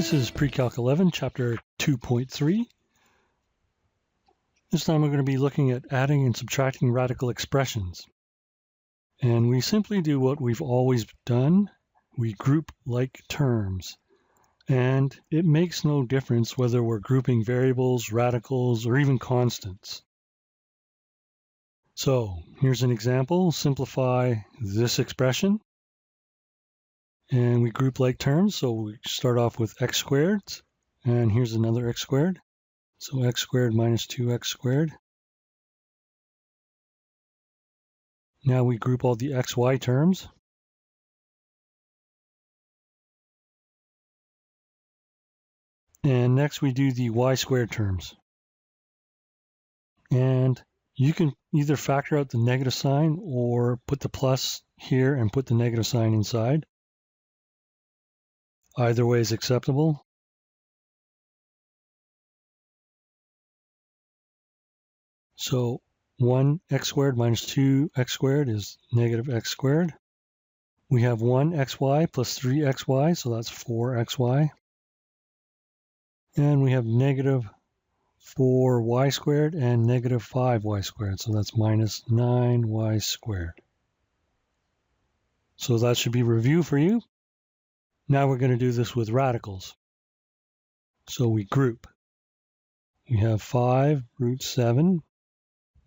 This is PreCalc 11, Chapter 2.3. This time we're going to be looking at adding and subtracting radical expressions. And we simply do what we've always done. We group like terms. And it makes no difference whether we're grouping variables, radicals, or even constants. So here's an example. Simplify this expression. And we group like terms, so we start off with x squared, and here's another x squared. So x squared minus 2x squared. Now we group all the xy terms. And next we do the y squared terms. And you can either factor out the negative sign or put the plus here and put the negative sign inside. Either way is acceptable. So 1x squared minus 2x squared is negative x squared. We have 1xy plus 3xy, so that's 4xy. And we have negative 4y squared and negative 5y squared, so that's minus 9y squared. So that should be review for you. Now we're going to do this with radicals. So we group. We have 5 root 7.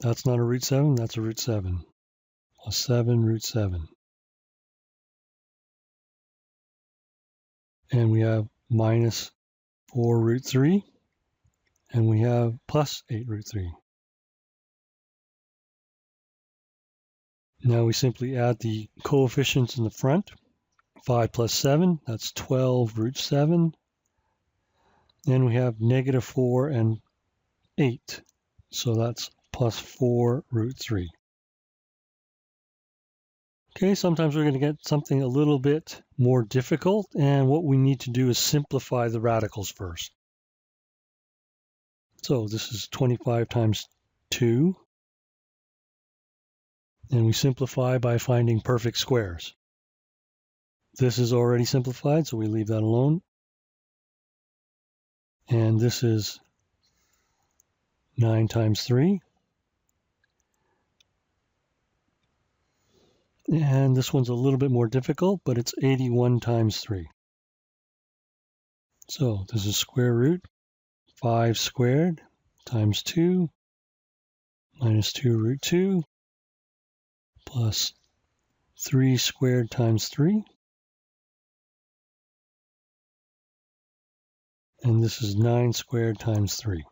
That's not a root 7, that's a root 7. Plus 7 root 7. And we have minus 4 root 3. And we have plus 8 root 3. Now we simply add the coefficients in the front. 5 plus 7, that's 12 root 7. And we have negative 4 and 8. So that's plus 4 root 3. Okay, sometimes we're going to get something a little bit more difficult, and what we need to do is simplify the radicals first. So this is 25 times 2. And we simplify by finding perfect squares. This is already simplified, so we leave that alone. And this is 9 times 3. And this one's a little bit more difficult, but it's 81 times 3. So this is square root 5 squared times 2 minus 2 root 2 plus 3 squared times 3. And this is 9 squared times 3.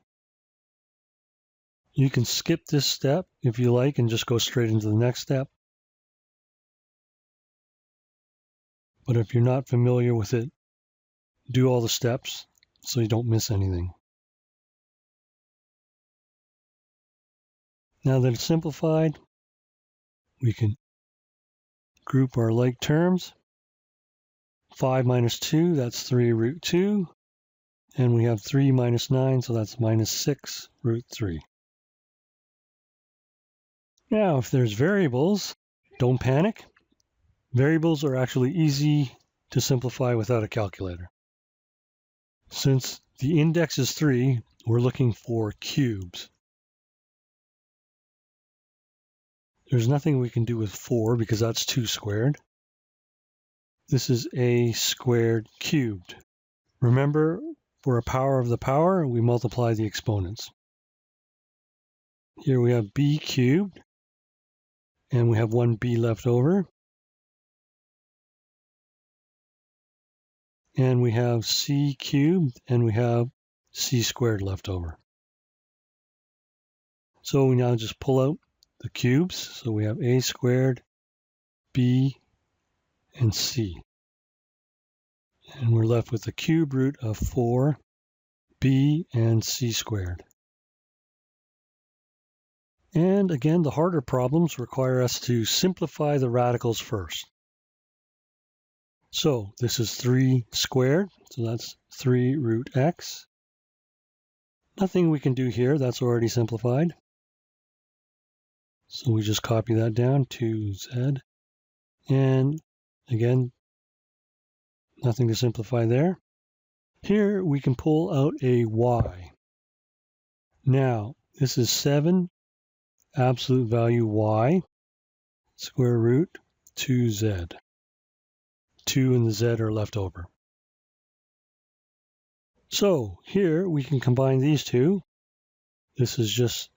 You can skip this step if you like and just go straight into the next step. But if you're not familiar with it, do all the steps so you don't miss anything. Now that it's simplified, we can group our like terms. 5 minus 2, that's 3 root 2. And we have 3 minus 9, so that's minus 6 root 3. Now, if there's variables, don't panic. Variables are actually easy to simplify without a calculator. Since the index is 3, we're looking for cubes. There's nothing we can do with 4 because that's 2 squared. This is a squared cubed. Remember, for a power of the power, we multiply the exponents. Here we have b cubed, and we have 1b left over. And we have c cubed, and we have c squared left over. So we now just pull out the cubes. So we have a squared, b, and c. And we're left with the cube root of 4, b, and c squared. And again, the harder problems require us to simplify the radicals first. So this is 3 squared, so that's 3 root x. Nothing we can do here, that's already simplified. So we just copy that down to z. And again, nothing to simplify there. Here we can pull out a y. Now, this is 7 absolute value y square root 2z. 2 and the z are left over. So here we can combine these two. This is just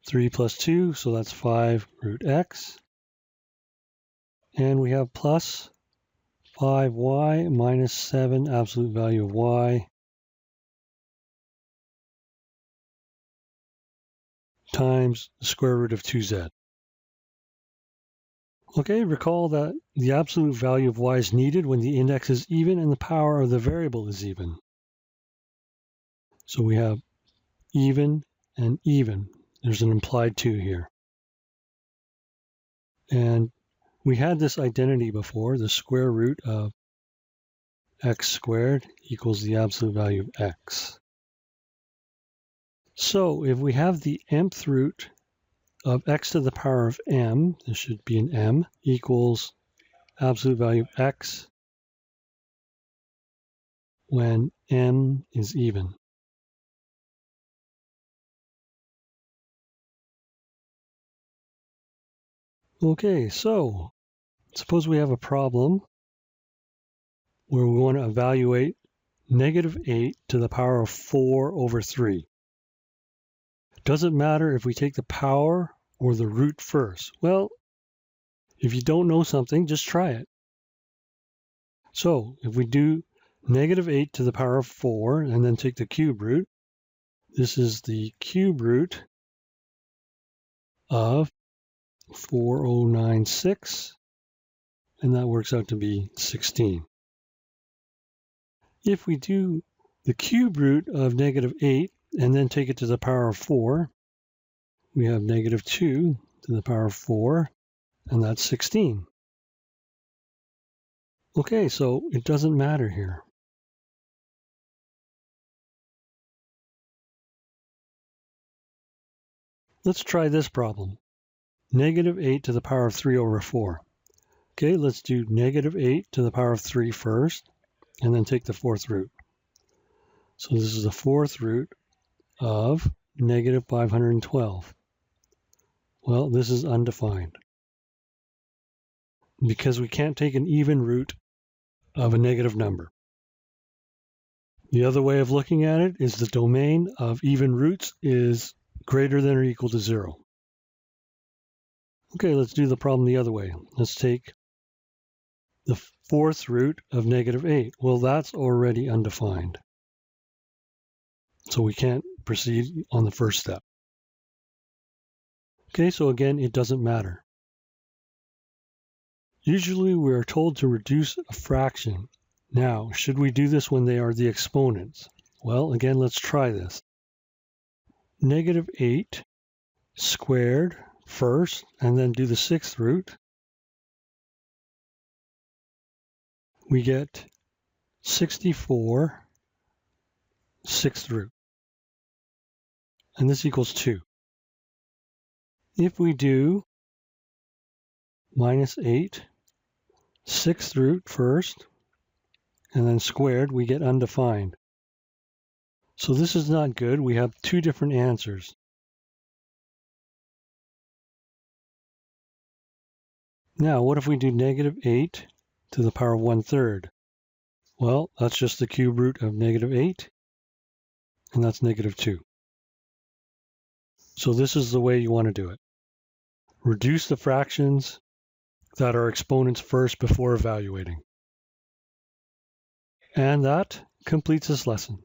3 plus 2, so that's 5 root x. And we have plus 5y minus 7 absolute value of y times the square root of 2z. Okay, recall that the absolute value of y is needed when the index is even and the power of the variable is even. So we have even and even. There's an implied 2 here. And we had this identity before, the square root of x squared equals the absolute value of x. So if we have the mth root of x to the power of m, this should be an m, equals absolute value of x when m is even. Okay, so suppose we have a problem where we want to evaluate negative 8 to the power of 4 over 3. Doesn't matter if we take the power or the root first. Well, if you don't know something, just try it. So if we do negative 8 to the power of 4 and then take the cube root, this is the cube root of 4096, and that works out to be 16. If we do the cube root of negative 8 and then take it to the power of 4, we have negative 2 to the power of 4, and that's 16. Okay, so it doesn't matter here. Let's try this problem. Negative 8 to the power of 3 over 4. Okay, let's do negative 8 to the power of 3 first, and then take the fourth root. So this is the fourth root of negative 512. Well, this is undefined because we can't take an even root of a negative number. The other way of looking at it is the domain of even roots is greater than or equal to 0. Okay, let's do the problem the other way. Let's take the fourth root of negative 8. Well, that's already undefined. So we can't proceed on the first step. Okay, so again, it doesn't matter. Usually we are told to reduce a fraction. Now, should we do this when they are the exponents? Well, again, let's try this. Negative 8 squared first, and then do the sixth root. We get 64 sixth root. And this equals 2. If we do minus 8 sixth root first, and then squared, we get undefined. So this is not good. We have two different answers. Now, what if we do negative 8 to the power of 1/3? Well, that's just the cube root of negative 8, and that's negative 2. So this is the way you want to do it. Reduce the fractions that are exponents first before evaluating. And that completes this lesson.